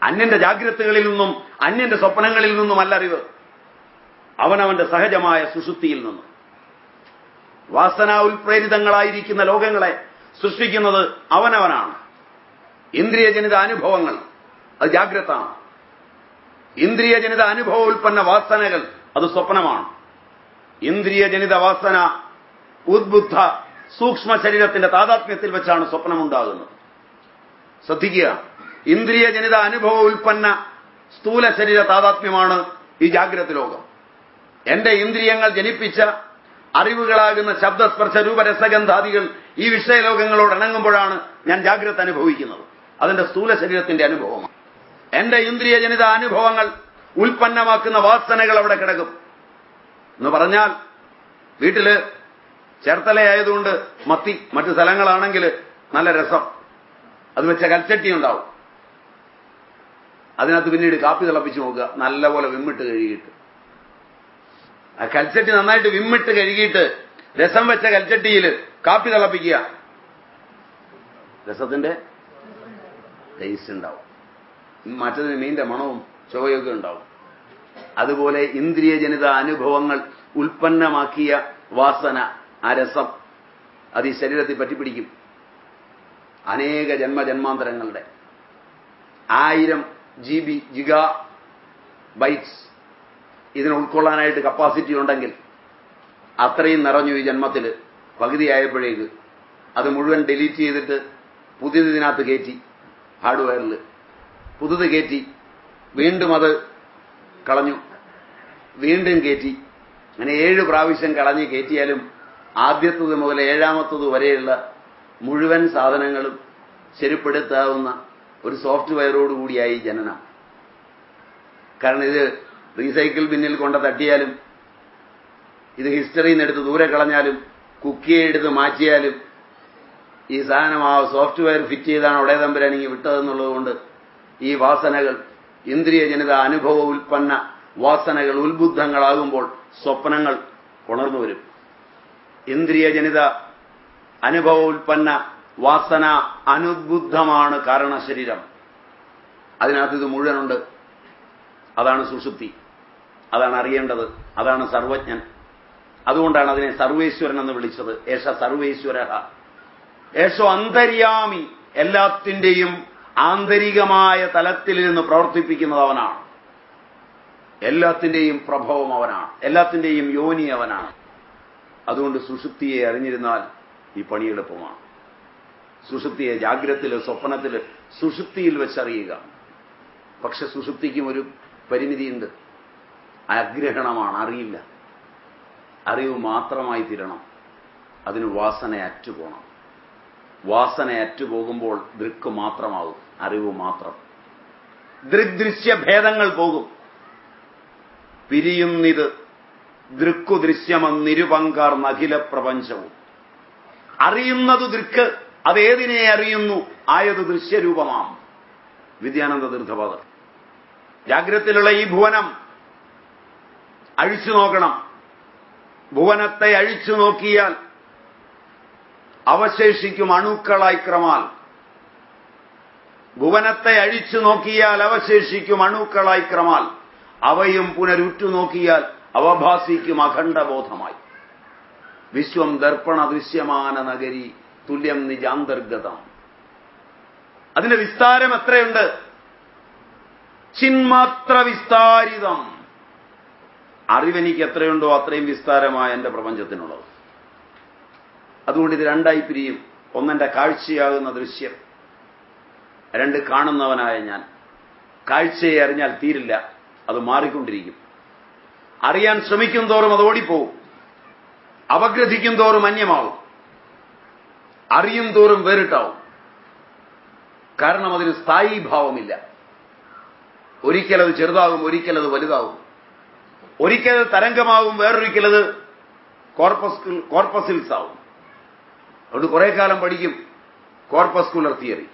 അന്യന്റെ ജാഗ്രതകളിൽ നിന്നും അന്യന്റെ സ്വപ്നങ്ങളിൽ നിന്നുമല്ല അറിവ്, അവനവന്റെ സഹജമായ സുഷുപ്തിയിൽ നിന്നും. വാസനാ ഉൽപ്രേരിതങ്ങളായിരിക്കുന്ന ലോകങ്ങളെ സൃഷ്ടിക്കുന്നത് അവനവനാണ്. ഇന്ദ്രിയജനിത അനുഭവങ്ങൾ അത് ജാഗ്രതാണ്. ഇന്ദ്രിയജനിത അനുഭവ ഉൽപ്പന്ന വാസനകൾ അത് സ്വപ്നമാണ്. ഇന്ദ്രിയജനിത വാസന ഉദ്ബുദ്ധ സൂക്ഷ്മ ശരീരത്തിന്റെ താതാത്മ്യത്തിൽ വെച്ചാണ് സ്വപ്നമുണ്ടാകുന്നത്. ശ്രദ്ധിക്കുക, ഇന്ദ്രിയജനിത അനുഭവ ഉൽപ്പന്ന സ്ഥൂല ശരീര താതാത്മ്യമാണ് ഈ ജാഗ്രത ലോകം. എന്റെ ഇന്ദ്രിയങ്ങൾ ജനിപ്പിച്ച അറിവുകളാകുന്ന ശബ്ദസ്പർശ രൂപരസഗന്ധാദികൾ ഈ വിഷയലോകങ്ങളോട് ഇണങ്ങുമ്പോഴാണ് ഞാൻ ജാഗ്രത അനുഭവിക്കുന്നത്. അതിന്റെ സ്ഥൂല ശരീരത്തിന്റെ അനുഭവമാണ്. എന്റെ ഇന്ദ്രിയജനിത അനുഭവങ്ങൾ ഉൽപ്പന്നമാക്കുന്ന വാസനകൾ അവിടെ കിടക്കും. എന്ന് പറഞ്ഞാൽ, വീട്ടില് ചേർത്തലയായതുകൊണ്ട് മത്തി, മറ്റു സ്ഥലങ്ങളാണെങ്കിൽ നല്ല രസം, അത് വെച്ച കൽച്ചട്ടി ഉണ്ടാവും. അതിനകത്ത് പിന്നീട് കാപ്പി തിളപ്പിച്ച് നോക്കുക, നല്ലപോലെ വിമ്മിട്ട് കഴുകിയിട്ട്. ആ കൽച്ചട്ടി നന്നായിട്ട് വിമ്മിട്ട് കഴുകിയിട്ട് രസം വെച്ച കൽച്ചട്ടിയിൽ കാപ്പി തിളപ്പിക്കുക, രസത്തിന്റെ ടേസ്റ്റ് ഉണ്ടാവും. മറ്റതിന് മീന്റെ മണവും ചുവയൊക്കെ ഉണ്ടാവും. അതുപോലെ ഇന്ദ്രിയജനിത അനുഭവങ്ങൾ ഉൽപ്പന്നമാക്കിയ വാസന, ആ രസം, അത് ഈ ശരീരത്തിൽ പറ്റിപ്പിടിക്കും. അനേക ജന്മജന്മാന്തരങ്ങളുടെ 1000 GB ജിഗാ ബൈറ്റ്സ് ഇതിനെ ഉൾക്കൊള്ളാനായിട്ട് കപ്പാസിറ്റി ഉണ്ടെങ്കിൽ അത്രയും നിറഞ്ഞു ഈ ജന്മത്തിൽ. പകുതിയായപ്പോഴേക്ക് അത് മുഴുവൻ ഡിലീറ്റ് ചെയ്തിട്ട് പുതിയത് ഇതിനകത്ത് കയറ്റി, ഹാർഡ്വെയറിൽ പുതുത് കയറ്റി, വീണ്ടും അത് കളഞ്ഞു, വീണ്ടും കയറ്റി. അങ്ങനെ 7 പ്രാവശ്യം കളഞ്ഞ് കയറ്റിയാലും ആദ്യത്തത് മുതൽ 7ാമത്തത് വരെയുള്ള മുഴുവൻ സാധനങ്ങളും ശരിപ്പെടുത്താവുന്ന ഒരു സോഫ്റ്റ്വെയറോടുകൂടിയായി ജനനം. കാരണം ഇത് റീസൈക്കിൾ ബിന്നിൽ കൊണ്ട് തട്ടിയാലും, ഇത് ഹിസ്റ്ററിയിൽ നിന്ന് എടുത്ത് ദൂരെ കളഞ്ഞാലും, കുക്കിയെ എടുത്ത് മാറ്റിയാലും ഈ സാധനം ആ സോഫ്റ്റ്വെയർ ഫിറ്റ് ചെയ്താണ് ഒടേ തമ്പുരാനിങ്ങി വിട്ടതെന്നുള്ളതുകൊണ്ട് ഈ വാസനകൾ, ഇന്ദ്രിയജനിത അനുഭവ ഉൽപ്പന്ന വാസനകൾ ഉത്ബുദ്ധങ്ങളാകുമ്പോൾ സ്വപ്നങ്ങൾ ഉണർന്നു വരും. ഇന്ദ്രിയജനിത അനുഭവ ഉൽപ്പന്ന വാസന അനുദ്ബുദ്ധമാണ് കാരണശരീരം. അതിനകത്ത് ഇത് മുഴുവനുണ്ട്. അതാണ് സുഷുപ്തി, അതാണ് അറിയേണ്ടത്, അതാണ് സർവജ്ഞൻ. അതുകൊണ്ടാണ് അതിനെ സർവേശ്വരൻ എന്ന് വിളിച്ചത്. ഏഷ സർവേശ്വര, ഏഷോ അന്തര്യാമി, എല്ലാത്തിന്റെയും ആന്തരികമായ തലത്തിൽ നിന്ന് പ്രവർത്തിപ്പിക്കുന്നത് അവനാണ്. എല്ലാത്തിന്റെയും പ്രഭവം അവനാണ്, എല്ലാത്തിന്റെയും യോനി അവനാണ്. അതുകൊണ്ട് സുഷുപ്തിയെ അറിഞ്ഞിരുന്നാൽ ഈ പണി എളുപ്പമാണ്. സുഷുപ്തിയെ ജാഗ്രതത്തില്, സ്വപ്നത്തില്, സുഷുപ്തിയിൽ വെച്ചറിയുക. പക്ഷെ സുഷുപ്തിക്കും ഒരു പരിമിതിയുണ്ട്. അഗ്രഹണമാണ്, അറിയില്ല. അറിവ് മാത്രമായി തീരണം. അതിന് വാസന അറ്റുപോകണം. വാസന അറ്റുപോകുമ്പോൾ ദൃക്ക് മാത്രമാകും, അറിവ് മാത്രം. ദൃഗ്ദൃശ്യഭേദങ്ങൾ പോകും. പിരിയുന്നിത് ദൃക്കു ദൃശ്യമെന്നിരുപങ്കാർന്ന അഖില പ്രപഞ്ചവും. അറിയുന്നത് ദൃക്ക്, അതേതിനെ അറിയുന്നു, ആയത് ദൃശ്യരൂപമാം. വിദ്യാനന്ദ തീർത്ഥപാദർ. ജാഗ്രതത്തിലുള്ള ഈ ഭുവനം അഴിച്ചു നോക്കണം. ഭുവനത്തെ അഴിച്ചു നോക്കിയാൽ അവശേഷിക്കും അണുക്കളായി ക്രമാൽ. ഭുവനത്തെ അഴിച്ചു നോക്കിയാൽ അവശേഷിക്കും അണുക്കളായി ക്രമാൽ. അവയും പുനരുറ്റു നോക്കിയാൽ അവഭാസിക്കും അഖണ്ഡബോധമായി. വിശ്വം ദർപ്പണ ദൃശ്യമാന നഗരി തുല്യം നിജാന്തർഗതം. അതിന്റെ വിസ്താരം എത്രയുണ്ട്? ചിന്മാത്ര വിസ്താരിതം. അറിവെനിക്ക് എത്രയുണ്ടോ അത്രയും വിസ്താരമായ എന്റെ പ്രപഞ്ചത്തിനുള്ളത്. അതുകൊണ്ട് ഇത് രണ്ടായി പിരിയും. ഒന്നെന്റെ കാഴ്ചയാകുന്ന ദൃശ്യം, 2 കാണുന്നവനായ ഞാൻ. കാഴ്ചയെ അറിഞ്ഞാൽ തീരില്ല, അത് മാറിക്കൊണ്ടിരിക്കും. അറിയാൻ ശ്രമിക്കും തോറും അത് ഓടിപ്പോവും. അപഗ്രഥിക്കും തോറും അന്യമാവും. അറിയും തോറും വേറിട്ടാവും. കാരണം അതിന് സ്ഥായീ ഭാവമില്ല. ഒരിക്കലത് ചെറുതാകും, ഒരിക്കലത് വലുതാകും. ഒരിക്കലത് തരംഗമാകും, വേറൊരിക്കലത് കോർപ്പസിൽസ് ആവും. അതുകൊണ്ട് കുറെ കാലം പഠിക്കും കോർപ്പസ്കുലർ തിയറി.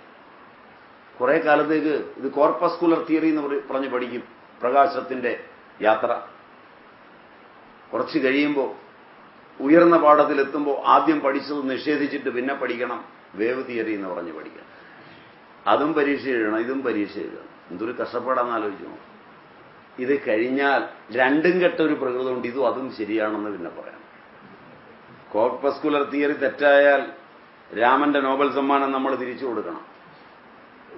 കുറെ കാലത്തേക്ക് ഇത് കോർപ്പസ്കുലർ തിയറി എന്ന് പറഞ്ഞ് പഠിക്കും. പ്രകാശത്തിന്റെ യാത്ര. കുറച്ച് കഴിയുമ്പോൾ ഉയർന്ന പാഠത്തിലെത്തുമ്പോൾ ആദ്യം പഠിച്ചത് നിഷേധിച്ചിട്ട് പിന്നെ പഠിക്കണം വേവ് തിയറി എന്ന് പറഞ്ഞ് പഠിക്കണം. അതും പരീക്ഷ എഴുതണം, ഇതും പരീക്ഷ എഴുതണം. എന്തൊരു കഷ്ടപ്പാടാന്ന് ആലോചിച്ചു. ഇത് കഴിഞ്ഞാൽ രണ്ടും കെട്ടൊരു പ്രകൃതമുണ്ട്. ഇതും അതും ശരിയാണെന്ന് പിന്നെ പറയാം. കോർപ്പസ്കുലർ തിയറി തെറ്റായാൽ രാമന്റെ നോബൽ സമ്മാനം നമ്മൾ തിരിച്ചു കൊടുക്കണം.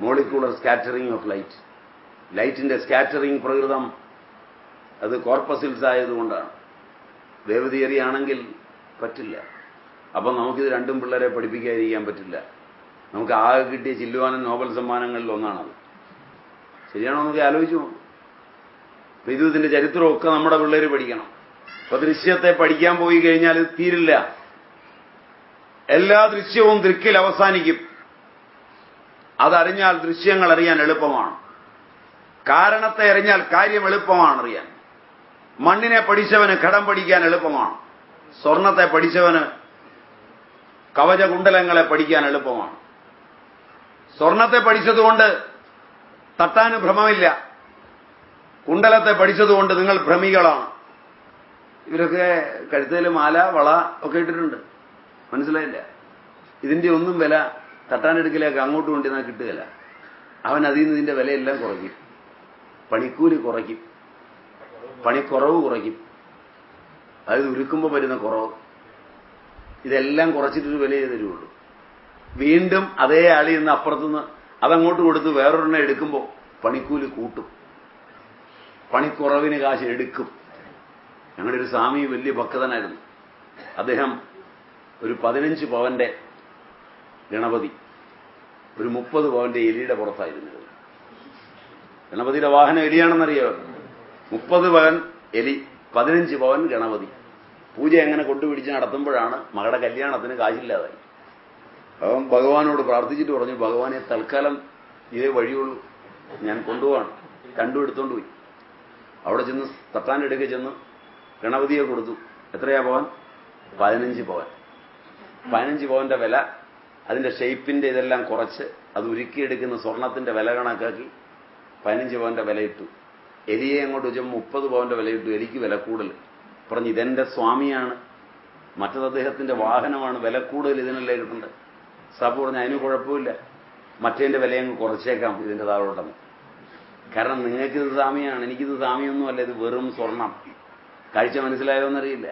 മോളിക്യൂളർ സ്കാറ്ററിംഗ് ഓഫ് ലൈറ്റ്, ലൈറ്റിന്റെ സ്കാറ്ററിംഗ് പ്രകൃതം അത് കോർപ്പസിൽസ് ആയതുകൊണ്ടാണ്. വേവ് തിയറി ആണെങ്കിൽ പറ്റില്ല. അപ്പം നമുക്കിത് രണ്ടും പിള്ളേരെ പഠിപ്പിക്കാതിരിക്കാൻ പറ്റില്ല. നമുക്ക് ആകെ കിട്ടിയ ചില്ലുവാനും നോബൽ സമ്മാനങ്ങളിൽ ഒന്നാണത്. ശരിയാണോ എന്നൊക്കെ ആലോചിച്ചു പോകും. അപ്പൊ ഇതിന്റെ ചരിത്രമൊക്കെ നമ്മുടെ പിള്ളേർ പഠിക്കണം. അപ്പൊ ദൃശ്യത്തെ പഠിക്കാൻ പോയി കഴിഞ്ഞാൽ ഇത് തീരില്ല. എല്ലാ ദൃശ്യവും ദൃക്കിൽ അവസാനിക്കും. അതറിഞ്ഞാൽ ദൃശ്യങ്ങൾ അറിയാൻ എളുപ്പമാണ്. കാരണത്തെ അറിഞ്ഞാൽ കാര്യം എളുപ്പമാണ് അറിയാൻ. മണ്ണിനെ പഠിച്ചവന് ഘടം പഠിക്കാൻ എളുപ്പമാണ്. സ്വർണത്തെ പഠിച്ചവന് കവചകുണ്ടലങ്ങളെ പഠിക്കാൻ എളുപ്പമാണ്. സ്വർണത്തെ പഠിച്ചതുകൊണ്ട് തട്ടാന് ഭ്രമമില്ല. കുണ്ടലത്തെ പഠിച്ചതുകൊണ്ട് നിങ്ങൾ ഭ്രമികളാണ്. ഇവരൊക്കെ കഴുത്തേല് മാല, വള ഒക്കെ ഇട്ടിട്ടുണ്ട്. മനസ്സിലായില്ല? ഇതിന്റെ ഒന്നും വില തട്ടാനെടുക്കലേക്ക് അങ്ങോട്ട് കൊണ്ടിരുന്നാൽ കിട്ടുകയില്ല. അവൻ അതിൽ നിന്ന് ഇതിന്റെ വിലയെല്ലാം കുറയ്ക്കും. പണിക്കൂലി കുറയ്ക്കും, പണിക്കുറവ് കുറയ്ക്കും, അതായത് ഉരുക്കുമ്പോൾ വരുന്ന കുറവ്. ഇതെല്ലാം കുറച്ചിട്ടൊരു വിലയെ തരുള്ളൂ. വീണ്ടും അതേ ആളിൽ നിന്ന് അപ്പുറത്തുനിന്ന് അതങ്ങോട്ട് കൊടുത്ത് വേറൊരെണ്ണം എടുക്കുമ്പോൾ പണിക്കൂലി കൂട്ടും, പണിക്കുറവിന് കാശ് എടുക്കും. ഞങ്ങളുടെ ഒരു സ്വാമി വലിയ ഭക്തനായിരുന്നു. അദ്ദേഹം ഒരു 15 പവന്റെ ഗണപതി, ഒരു 30 പവന്റെ എലിയുടെ പുറത്തായിരുന്നത്. ഗണപതിയുടെ വാഹനം എലിയാണെന്നറിയോ? 30 പവൻ എലി, 15 പവൻ ഗണപതി. പൂജ എങ്ങനെ കൊണ്ടുപിടിച്ച് നടത്തുമ്പോഴാണ് മകളുടെ കല്യാണത്തിന് കാശില്ലാതായി. അവൻ ഭഗവാനോട് പ്രാർത്ഥിച്ചിട്ട് പറഞ്ഞു, ഭഗവാനെ തൽക്കാലം ഇതേ വഴിയുള്ളൂ, ഞാൻ കൊണ്ടുപോവാണ്. രണ്ടും എടുത്തോണ്ട് പോയി. അവിടെ ചെന്ന് തട്ടാനെടുക്കെ ചെന്ന് ഗണപതിയെ കൊടുത്തു. എത്രയാ പവൻ? 15 പവൻ. 15 പവന്റെ വില, അതിന്റെ ഷേപ്പിന്റെ ഇതെല്ലാം കുറച്ച് അത് ഉരുക്കിയെടുക്കുന്ന സ്വർണത്തിന്റെ വില കണക്കാക്കി 15 പവന്റെ വില ഇട്ടു. എലിയെ അങ്ങോട്ട് വെച്ചാൽ 30 പവന്റെ വില ഇട്ടു. എലിക്ക് വില കൂടുതൽ. പറഞ്ഞു, ഇതെന്റെ സ്വാമിയാണ്, മറ്റത് അദ്ദേഹത്തിന്റെ വാഹനമാണ്, വില കൂടുതൽ ഇതിനല്ലേ കിട്ടുന്നത്. സാബ് പറഞ്ഞു, അതിന് കുഴപ്പമില്ല, മറ്റേന്റെ വിലയങ്ങ് കുറച്ചേക്കാം ഇതിന്റെ താഴോട്ടെന്ന്. കാരണം നിങ്ങൾക്കിത് സ്വാമിയാണ്, എനിക്കിത് സ്വാമിയൊന്നുമല്ല, ഇത് വെറും സ്വർണം. കാഴ്ച മനസ്സിലായോന്നറിയില്ല.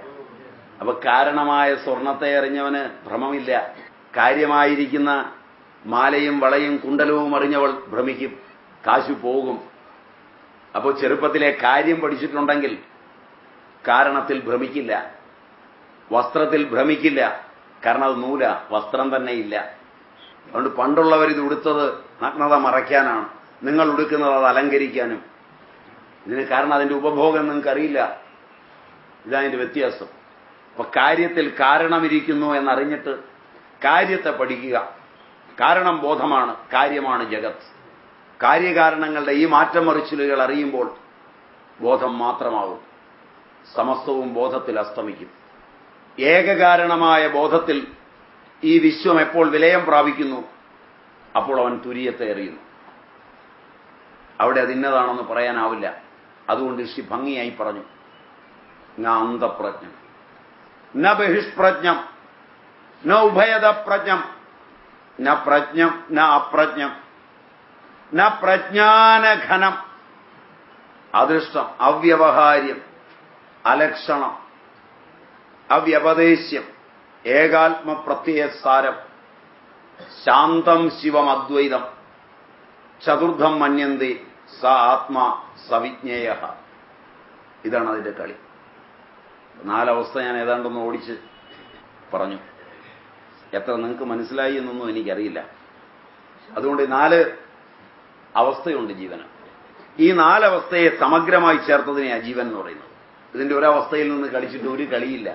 അപ്പൊ കാരണമായ സ്വർണത്തെ അറിഞ്ഞവന് ഭ്രമമില്ല. കാര്യമായിരിക്കുന്ന മാലയും വളയും കുണ്ടലവും അറിഞ്ഞവൾ ഭ്രമിക്കും, കാശു പോകും. അപ്പോൾ ചെറുപ്പത്തിലെ കാര്യം പഠിച്ചിട്ടുണ്ടെങ്കിൽ കാരണത്തിൽ ഭ്രമിക്കില്ല, വസ്ത്രത്തിൽ ഭ്രമിക്കില്ല. കാരണം അത് നൂല, വസ്ത്രം തന്നെ ഇല്ല. അതുകൊണ്ട് പണ്ടുള്ളവരിത് ഉടുത്തത് നഗ്നത മറയ്ക്കാനാണ്, നിങ്ങൾ ഉടുക്കുന്നത് അത് അലങ്കരിക്കാനും. ഇതിന് കാരണം അതിന്റെ ഉപഭോഗം നിങ്ങൾക്കറിയില്ല. ഇതതിന്റെ വ്യത്യാസം. അപ്പൊ കാര്യത്തിൽ കാരണമിരിക്കുന്നു എന്നറിഞ്ഞിട്ട് കാര്യത്തെ പഠിക്കുക. കാരണം ബോധമാണ്, കാര്യമാണ് ജഗത്ത്. കാര്യകാരണങ്ങളുടെ ഈ മാറ്റം മറിച്ചിലുകൾ അറിയുമ്പോൾ ബോധം മാത്രമാകും. സമസ്തവും ബോധത്തിൽ അസ്തമിക്കും. ഏകകാരണമായ ബോധത്തിൽ ഈ വിശ്വം എപ്പോൾ വിലയം പ്രാപിക്കുന്നു അപ്പോൾ അവൻ തുര്യത്തെ എറിയുന്നു. അവിടെ അതിന്നതാണെന്ന് പറയാനാവില്ല. അതുകൊണ്ട് ഋഷി ഭംഗിയായി പറഞ്ഞു, ന അന്തപ്രജ്ഞം, ന ബഹിഷ്പ്രജ്ഞം, ന ഉഭയത പ്രജ്ഞം, ന പ്രജ്ഞം ന അപ്രജ്ഞം, ന പ്രജ്ഞാനഘനം, അദൃഷ്ടം, അവ്യവഹാര്യം, അലക്ഷണം, അവ്യപദേശം, ഏകാത്മപ്രത്യയസാരം, ശാന്തം ശിവം അദ്വൈതം, ചതുർത്ഥം മന്യന്തി സ ആത്മാ സവിജ്ഞേയ. ഇതാണ് അതിന്റെ കളി. 4 അവസ്ഥ ഞാൻ ഏതാണ്ടൊന്ന് ഓടിച്ച് പറഞ്ഞു. എത്ര നിങ്ങൾക്ക് മനസ്സിലായി എന്നൊന്നും എനിക്കറിയില്ല. അതുകൊണ്ട് 4 അവസ്ഥയുണ്ട് ജീവന്. ഈ 4 അവസ്ഥയെ സമഗ്രമായി ചേർത്തതിനെയാണ് ജീവൻ എന്ന് പറയുന്നത്. ഇതിന്റെ ഒരവസ്ഥയിൽ നിന്ന് കളിച്ചിട്ട് ഒരു കളിയില്ല.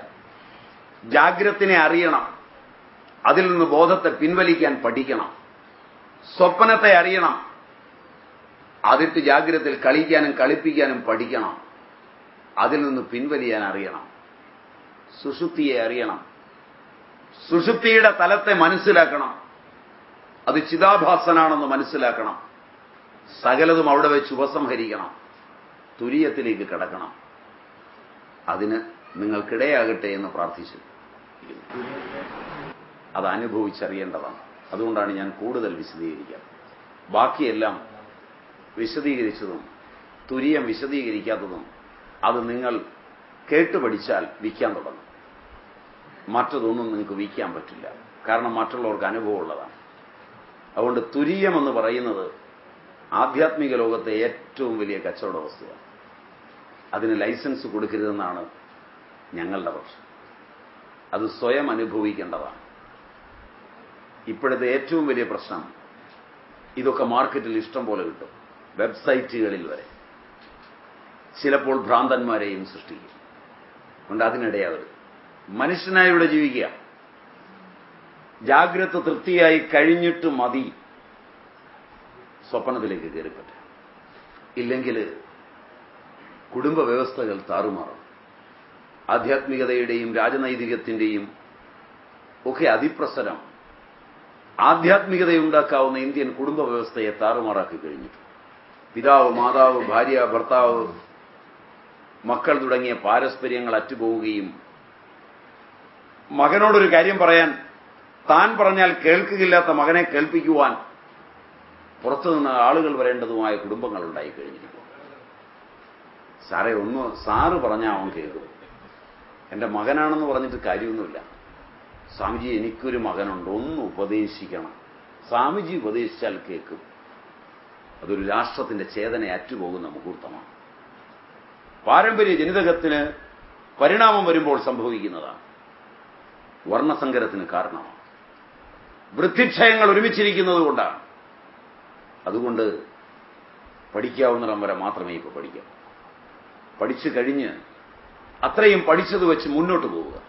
ജാഗ്രത്തിനെ അറിയണം, അതിൽ നിന്ന് ബോധത്തെ പിൻവലിക്കാൻ പഠിക്കണം. സ്വപ്നത്തെ അറിയണം, അതിട്ട് ജാഗ്രതയിൽ കളിക്കാനും കളിപ്പിക്കാനും പഠിക്കണം. അതിൽ നിന്ന് പിൻവലിയാൻ അറിയണം. സുഷുപ്തിയെ അറിയണം, സുഷുപ്തിയുടെ തലത്തെ മനസ്സിലാക്കണം. അത് ചിതാഭാസനാണെന്ന് മനസ്സിലാക്കണം. സകലതും അവിടെ വെച്ച് ഉപസംഹരിക്കണം. തുര്യത്തിലേക്ക് കടക്കണം. അതിന് നിങ്ങൾക്കിടയാകട്ടെ എന്ന് പ്രാർത്ഥിച്ചു. അത് അനുഭവിച്ചറിയേണ്ടതാണ്. അതുകൊണ്ടാണ് ഞാൻ കൂടുതൽ വിശദീകരിക്കുക. ബാക്കിയെല്ലാം വിശദീകരിച്ചതും തുരീയം വിശദീകരിക്കാത്തതും അത് നിങ്ങൾ കേട്ടുപഠിച്ചാൽ വിൽക്കാൻ തുടങ്ങും. മറ്റതൊന്നും നിങ്ങൾക്ക് വിൽക്കാൻ പറ്റില്ല. കാരണം മറ്റുള്ളവർക്ക് അനുഭവമുള്ളതാണ്. അതുകൊണ്ട് തുരീയം എന്ന് പറയുന്നത് ആധ്യാത്മിക ലോകത്തെ ഏറ്റവും വലിയ കച്ചവട വസ്തുവാണ്. അതിന് ലൈസൻസ് കൊടുക്കരുതെന്നാണ് ഞങ്ങളുടെ പക്ഷം. അത് സ്വയം അനുഭവിക്കേണ്ടതാണ്. ഇപ്പോഴത്തെ ഏറ്റവും വലിയ പ്രശ്നം, ഇതൊക്കെ മാർക്കറ്റിൽ ഇഷ്ടം പോലെ കിട്ടും, വെബ്സൈറ്റുകളിൽ വരെ. ചിലപ്പോൾ ഭ്രാന്തന്മാരെയും സൃഷ്ടിക്കും. അതുകൊണ്ട് അതിനിടയാവരുത്. മനുഷ്യനായി ഇവിടെ ജീവിക്കുക. ജാഗ്രത തൃപ്തിയായി കഴിഞ്ഞിട്ട് മതി സ്വപ്നത്തിലേക്ക് കയറിപ്പറ്റ. ഇല്ലെങ്കിൽ കുടുംബ വ്യവസ്ഥകൾ താറുമാറും. ആധ്യാത്മികതയുടെയും രാജനൈതികത്തിന്റെയും ഒക്കെ അതിപ്രസരം ആധ്യാത്മികതയുണ്ടാക്കാവുന്ന ഇന്ത്യൻ കുടുംബ വ്യവസ്ഥയെ താറുമാറാക്കി കഴിഞ്ഞിട്ടു. പിതാവ്, മാതാവ്, ഭാര്യ, ഭർത്താവ്, മക്കൾ തുടങ്ങിയ പാരസ്പര്യങ്ങൾ അറ്റുപോവുകയും മകനോടൊരു കാര്യം പറയാൻ താൻ പറഞ്ഞാൽ കേൾക്കുകയില്ലാത്ത മകനെ കേൾപ്പിക്കുവാൻ പുറത്തുനിന്ന് ആളുകൾ വരേണ്ടതുമായ കുടുംബങ്ങൾ ഉണ്ടായിക്കഴിഞ്ഞിരിക്കും. സാറേ സാറ് പറഞ്ഞാൽ അവൻ കേൾക്കും. എന്റെ മകനാണെന്ന് പറഞ്ഞിട്ട് കാര്യമൊന്നുമില്ല. സ്വാമിജി, എനിക്കൊരു മകനുണ്ട്, ഒന്ന് ഉപദേശിക്കണം. സ്വാമിജി ഉപദേശിച്ചാൽ കേൾക്കും. അതൊരു രാഷ്ട്രത്തിന്റെ ചേതന അറ്റുപോകുന്ന മുഹൂർത്തമാണ്. പാരമ്പര്യ ജനിതകത്തിന് പരിണാമം വരുമ്പോൾ സംഭവിക്കുന്നതാണ്. വർണ്ണസങ്കരത്തിന് കാരണമാണ്. വൃത്തിക്ഷയങ്ങൾ ഒരുമിച്ചിരിക്കുന്നത് കൊണ്ടാണ്. അതുകൊണ്ട് പഠിക്കാവുന്നിടം വരെ മാത്രമേ ഇപ്പോൾ പഠിക്കാം. പഠിച്ചു കഴിഞ്ഞ് അത്രയും പഠിച്ചത് വെച്ച് മുന്നോട്ട് പോവുക.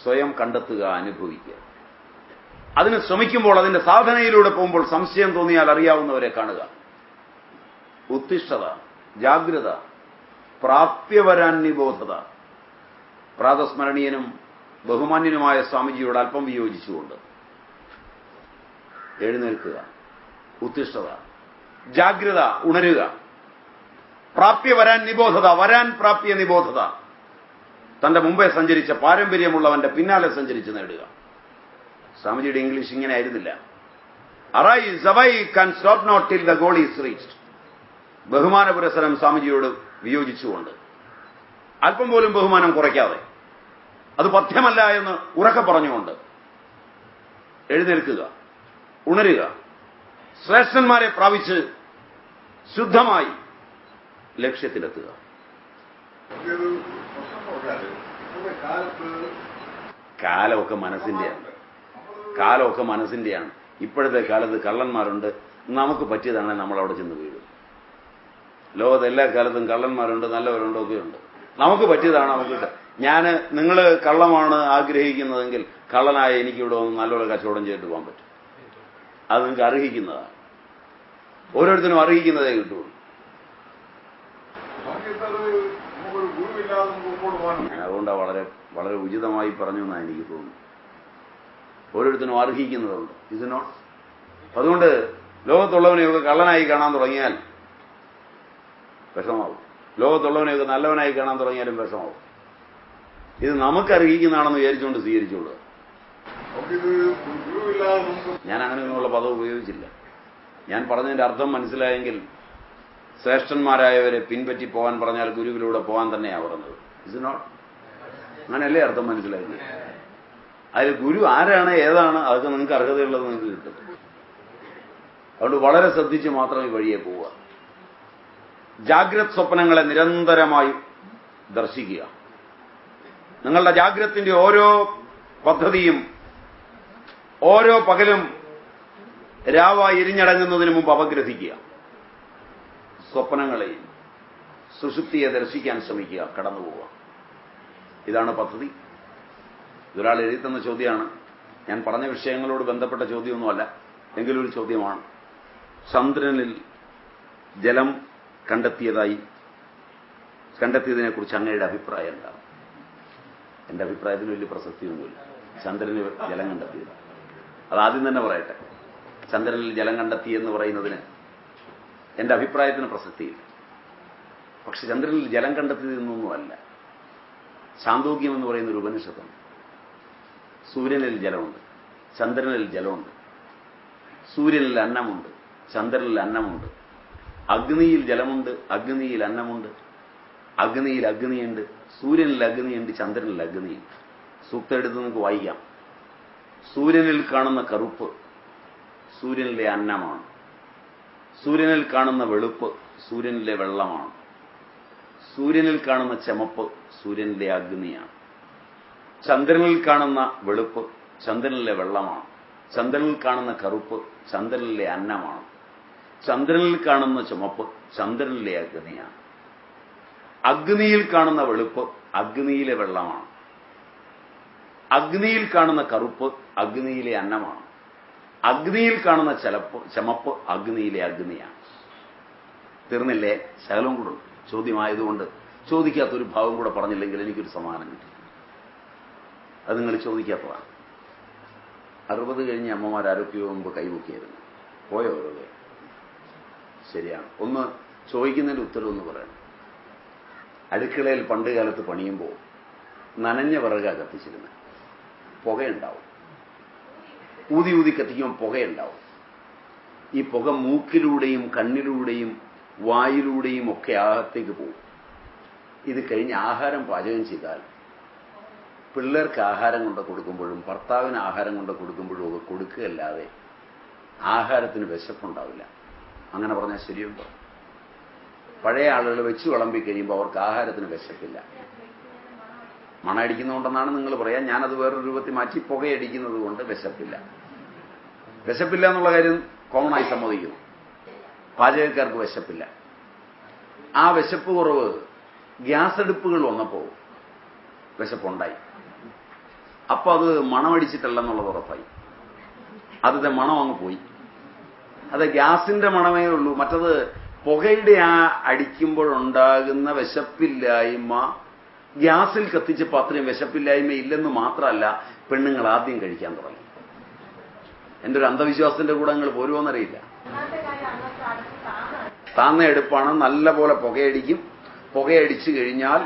സ്വയം കണ്ടെത്തുക, അനുഭവിക്കുക. അതിന് ശ്രമിക്കുമ്പോൾ, അതിന്റെ സാധനയിലൂടെ പോകുമ്പോൾ സംശയം തോന്നിയാൽ അറിയാവുന്നവരെ കാണുക. ഉത്തിഷ്ഠത, ജാഗ്രത, പ്രാപ്യവരാൻ നിബോധത. പ്രാതസ്മരണീയനും ബഹുമാന്യനുമായ സ്വാമിജിയോട് അല്പം വിയോജിച്ചുകൊണ്ട് എഴുന്നേൽക്കുക. ഉത്തിഷ്ഠത, ജാഗ്രത, ഉണരുക. പ്രാപ്യവരാൻ നിബോധത, വരാൻ പ്രാപ്യ നിബോധത. തന്റെ മുമ്പേ സഞ്ചരിച്ച പാരമ്പര്യമുള്ളവന്റെ പിന്നാലെ സഞ്ചരിച്ച് നേടുക. സ്വാമിജിയുടെ ഇംഗ്ലീഷ് ഇങ്ങനെ ആയിരുന്നില്ല. Arise, awake and stop not till the goal is reached. ബഹുമാന പുരസരം സ്വാമിജിയോട് വിയോജിച്ചുകൊണ്ട്, അല്പം പോലും ബഹുമാനം കുറയ്ക്കാതെ, അത് പഥ്യമല്ല എന്ന് ഉറക്കെ പറഞ്ഞുകൊണ്ട് എഴുന്നേൽക്കുക, ഉണരുക. ശ്രേഷ്ഠന്മാരെ പ്രാപിച്ച് ശുദ്ധമായി ലക്ഷ്യത്തിലെത്തുക. കാലമൊക്കെ മനസ്സിന്റെയാണ്. ഇപ്പോഴത്തെ കാലത്ത് കള്ളന്മാരുണ്ട്. നമുക്ക് പറ്റിയതാണെങ്കിൽ നമ്മൾ അവിടെ ചെന്ന് വീഴും. ലോകത്ത് എല്ലാ കാലത്തും കള്ളന്മാരുണ്ട്, നല്ലവരുണ്ട്, ഒക്കെയുണ്ട്. നമുക്ക് പറ്റിയതാണ് നമുക്ക്. നിങ്ങൾ കള്ളമാണ് ആഗ്രഹിക്കുന്നതെങ്കിൽ കള്ളനായ എനിക്കിവിടെ വന്ന് നല്ലൊരു കച്ചവടം ചെയ്തിട്ട് പോകാൻ പറ്റും. അത് നിങ്ങൾക്ക് അർഹിക്കുന്നതാണ്. ഓരോരുത്തരും അർഹിക്കുന്നതേ കിട്ടുള്ളൂ. അതുകൊണ്ടാണ് വളരെ വളരെ ഉചിതമായി പറഞ്ഞു എന്നാണ് എനിക്ക് തോന്നുന്നു. ഓരോരുത്തരും അർഹിക്കുന്നതുണ്ട്. ഇത് നോട്ട്. അതുകൊണ്ട് ലോകത്തുള്ളവനെയൊക്കെ കള്ളനായി കാണാൻ തുടങ്ങിയാൽ വിഷമാവും. ലോകത്തുള്ളവനെയൊക്കെ നല്ലവനായി കാണാൻ തുടങ്ങിയാലും വിഷമാവും. ഇത് നമുക്ക് അർഹിക്കുന്നതാണെന്ന് വിചാരിച്ചുകൊണ്ട് സ്വീകരിച്ചോളുക. ഞാൻ അങ്ങനെയൊന്നുള്ള പദം ഉപയോഗിച്ചില്ല. ഞാൻ പറഞ്ഞതിന്റെ അർത്ഥം മനസ്സിലായെങ്കിൽ ശ്രേഷ്ഠന്മാരായവരെ പിൻപറ്റി പോകാൻ പറഞ്ഞാൽ ഗുരുവിലൂടെ പോകാൻ തന്നെയാണ് പറഞ്ഞത്. Is not. അങ്ങനെയല്ലേ അർത്ഥം മനസ്സിലാക്കി? അതിൽ ഗുരു ആരാണ്, ഏതാണ്, അതൊക്കെ നിങ്ങൾക്ക് അർഹതയുള്ളത് നിങ്ങൾക്ക് കിട്ടും. അതുകൊണ്ട് വളരെ ശ്രദ്ധിച്ച് മാത്രം ഈ വഴിയെ പോവുക. ജാഗ്രത് സ്വപ്നങ്ങളെ നിരന്തരമായി ദർശിക്കുക. നിങ്ങളുടെ ജാഗ്രത്തിന്റെ ഓരോ പദ്ധതിയും ഓരോ പകലും രാവായി എരിഞ്ഞടങ്ങുന്നതിന് മുമ്പ് അപഗ്രഥിക്കുക. സ്വപ്നങ്ങളെയും സുഷുപ്തിയെ ദർശിക്കാൻ ശ്രമിക്കുക, കടന്നുപോവുക. ഇതാണ് പദ്ധതി. ഇതൊരാൾ എഴുതിത്തന്ന ചോദ്യമാണ്. ഞാൻ പറഞ്ഞ വിഷയങ്ങളോട് ബന്ധപ്പെട്ട ചോദ്യമൊന്നുമല്ല, എങ്കിലും ഒരു ചോദ്യമാണ്. ചന്ദ്രനിൽ ജലം കണ്ടെത്തിയതിനെക്കുറിച്ച് അങ്ങയുടെ അഭിപ്രായം എന്താണ്? എന്റെ അഭിപ്രായത്തിന് വലിയ പ്രസക്തിയൊന്നുമില്ല. ചന്ദ്രനിൽ ജലം കണ്ടെത്തിയത് അതാദ്യം തന്നെ പറയട്ടെ. ചന്ദ്രനിൽ ജലം കണ്ടെത്തി എന്ന് പറയുന്നതിന് എന്റെ അഭിപ്രായത്തിന് പ്രസക്തിയില്ല. പക്ഷെ ചന്ദ്രനിൽ ജലം കണ്ടെത്തിയതൊന്നുമല്ല. ശാന്തോഗ്യം എന്ന് പറയുന്ന ഒരു ഉപനിഷത്തുണ്ട്. സൂര്യനിൽ ജലമുണ്ട്, ചന്ദ്രനിൽ ജലമുണ്ട്. സൂര്യനിൽ അന്നമുണ്ട്, ചന്ദ്രനിൽ അന്നമുണ്ട്. അഗ്നിയിൽ ജലമുണ്ട്, അഗ്നിയിൽ അന്നമുണ്ട്, അഗ്നിയിൽ അഗ്നിയുണ്ട്, സൂര്യനിൽ അഗ്നിയുണ്ട്, ചന്ദ്രനിൽ അഗ്നിയുണ്ട്. സൂക്തം എടുത്ത് നിങ്ങൾക്ക് വായിക്കാം. സൂര്യനിൽ കാണുന്ന കറുപ്പ് സൂര്യനിലെ അന്നമാണ്. സൂര്യനിൽ കാണുന്ന വെളുപ്പ് സൂര്യനിലെ വെള്ളമാണ്. സൂര്യനിൽ കാണുന്ന ചമപ്പ് സൂര്യനിലെ അഗ്നിയാണ്. ചന്ദ്രനിൽ കാണുന്ന വെളുപ്പ് ചന്ദ്രനിലെ വെള്ളമാണ്. ചന്ദ്രനിൽ കാണുന്ന കറുപ്പ് ചന്ദ്രനിലെ അന്നമാണ്. ചന്ദ്രനിൽ കാണുന്ന ചുമപ്പ് ചന്ദ്രനിലെ അഗ്നിയാണ്. അഗ്നിയിൽ കാണുന്ന വെളുപ്പ് അഗ്നിയിലെ വെള്ളമാണ്. അഗ്നിയിൽ കാണുന്ന കറുപ്പ് അഗ്നിയിലെ അന്നമാണ്. അഗ്നിയിൽ കാണുന്ന ചമപ്പ് അഗ്നിയിലെ അഗ്നിയാണ്. തീർന്നില്ലേ? ശകലവും കൂടെ ചോദ്യമായതുകൊണ്ട് ചോദിക്കാത്തൊരു ഭാവം കൂടെ പറഞ്ഞില്ലെങ്കിൽ എനിക്കൊരു സമ്മാനം കിട്ടി. അത് നിങ്ങൾ ചോദിക്കാത്തതാണ്. 60 കഴിഞ്ഞ അമ്മമാർ ആരൊക്കെയോ മുമ്പ് കൈമുക്കിയായിരുന്നു. പോയോ അവരൊക്കെ? ശരിയാണ്. ഒന്ന് ചോദിക്കുന്നതിന്റെ ഉത്തരവെന്ന് പറയണം. അടുക്കളയിൽ പണ്ട് കാലത്ത് പണിയുമ്പോൾ നനഞ്ഞ വിറക കത്തിച്ചിരുന്നത്. പുകയുണ്ടാവും. ഊതി ഊതി കത്തിക്കുമ്പോൾ പുകയുണ്ടാവും. ഈ പുക മൂക്കിലൂടെയും കണ്ണിലൂടെയും വായിലൂടെയും ഒക്കെ അകത്തേക്ക് പോകും. ഇത് കഴിഞ്ഞ് ആഹാരം പാചകം ചെയ്താൽ പിള്ളേർക്ക് ആഹാരം കൊണ്ട് കൊടുക്കുമ്പോഴും ഭർത്താവിന് ആഹാരം കൊണ്ട് കൊടുക്കുമ്പോഴും ഒക്കെ കൊടുക്കുകയല്ലാതെ ആഹാരത്തിന് വിശപ്പുണ്ടാവില്ല. അങ്ങനെ പറഞ്ഞാൽ ശരിയുണ്ടോ? പഴയ ആളുകൾ വെച്ച് വിളമ്പി കഴിയുമ്പോൾ അവർക്ക് ആഹാരത്തിന് വിശപ്പില്ല. മണമടിക്കുന്നതുകൊണ്ടെന്നാണ് നിങ്ങൾ പറയാൻ. ഞാനത് വേറൊരു രൂപത്തിൽ മാറ്റി പുകയടിക്കുന്നത് കൊണ്ട് വിശപ്പില്ല. വിശപ്പില്ല എന്നുള്ള കാര്യം കോമണായി സമ്മതിക്കുന്നു. പാചകക്കാർക്ക് വിശപ്പില്ല. ആ വിശപ്പ് കുറവ് ഗ്യാസ് അടുപ്പുകൾ വന്നപ്പോൾ വിശപ്പുണ്ടായി. അപ്പൊ അത് മണമടിച്ചിട്ടല്ലെന്നുള്ളത് ഉറപ്പായി. അതിന്റെ മണം അങ്ങ് പോയി. അത് ഗ്യാസിന്റെ മണമേ ഉള്ളൂ. മറ്റത് പുകയുടെ ആ അടിക്കുമ്പോഴുണ്ടാകുന്ന വിശപ്പില്ലായ്മ ഗ്യാസിൽ കത്തിച്ചപ്പോൾ അത്രയും വിശപ്പില്ലായ്മ ഇല്ലെന്ന് മാത്രമല്ല, പെണ്ണുങ്ങൾ ആദ്യം കഴിക്കാൻ തുടങ്ങി. എന്റെ ഒരു അന്ധവിശ്വാസത്തിന്റെ കൂടെ നിങ്ങൾ പോരുമോന്നറിയില്ല. താന്ന എടുപ്പാണ്, നല്ല പോലെ പുകയടിക്കും. പുകയടിച്ചു കഴിഞ്ഞാൽ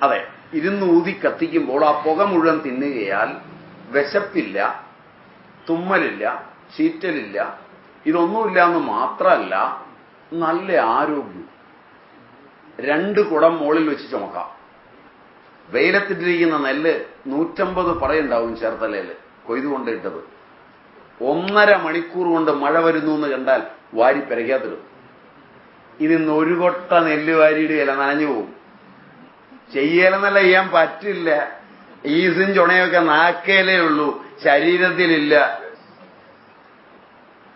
അതെ ഇരുന്ന് ഊതി കത്തിക്കുമ്പോൾ ആ പുക മുഴുവൻ തിന്നുകയാൽ വിശപ്പില്ല, തുമ്മലില്ല, ചീറ്റലില്ല, ഇതൊന്നുമില്ല എന്ന് മാത്രമല്ല നല്ല ആരോഗ്യം. 2 കുടം മുകളിൽ വെച്ച് ചുമക്കാം. വെയിലത്തിട്ടിരിക്കുന്ന നെല്ല് 150 പറയുണ്ടാവും ചേർത്തലയിൽ കൊയ്തുകൊണ്ടിട്ടത്. 1.5 മണിക്കൂർ കൊണ്ട് മഴ വരുന്നു എന്ന് കണ്ടാൽ വാരി പെരയ്ക്കാത്തിടും. ഇതിന്ന് ഒരു കൊട്ട നെല്ല് വാരിയിടുകയില്ല, നനഞ്ഞു പോകും. ചെയ്യലെന്നല്ല ചെയ്യാൻ പറ്റില്ല. ഈസും ചുണയൊക്കെ നാക്കേലേ ഉള്ളൂ, ശരീരത്തിലില്ല.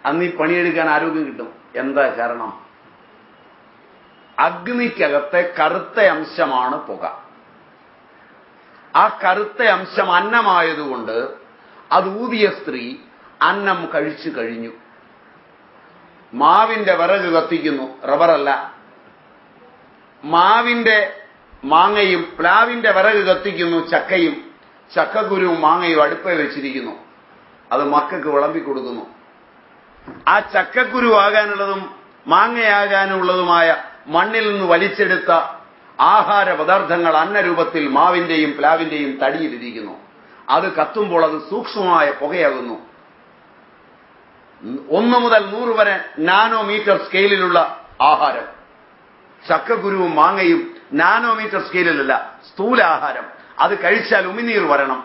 അന്ന് ഈ പണിയെടുക്കാൻ ആരോഗ്യം കിട്ടും. എന്താ കാരണം? അഗ്നിക്കകത്തെ കറുത്ത അംശമാണ് പുക. ആ കറുത്ത അംശം അന്നമായതുകൊണ്ട് അത് ഊതിയ സ്ത്രീ അന്നം കഴിച്ചു കഴിഞ്ഞു. മാവിന്റെ വിറക് കത്തിക്കുന്നു, റബ്ബറല്ല. മാങ്ങയും പ്ലാവിന്റെ വിറക് കത്തിക്കുന്നു, ചക്കയും. ചക്കക്കുരുവും മാങ്ങയും അടുപ്പേ വെച്ചിരിക്കുന്നു. അത് മക്കൾക്ക് വിളമ്പി കൊടുക്കുന്നു. ആ ചക്കക്കുരു ആകാനുള്ളതും മാങ്ങയാകാനുള്ളതുമായ മണ്ണിൽ നിന്ന് വലിച്ചെടുത്ത ആഹാര പദാർത്ഥങ്ങൾ അന്നരൂപത്തിൽ മാവിന്റെയും പ്ലാവിന്റെയും തടിയിലിരിക്കുന്നു. അത് കത്തുമ്പോൾ അത് സൂക്ഷ്മമായ പുകയാകുന്നു. 1 മുതൽ 100 വരെ നാനോമീറ്റർ സ്കെയിലിലുള്ള ആഹാരം. ചക്കക്കുരുവും മാങ്ങയും നാനോമീറ്റർ സ്കെയിലിലല്ല, സ്ഥൂല ആഹാരം. അത് കഴിച്ചാൽ ഉമിനീർ വരണം,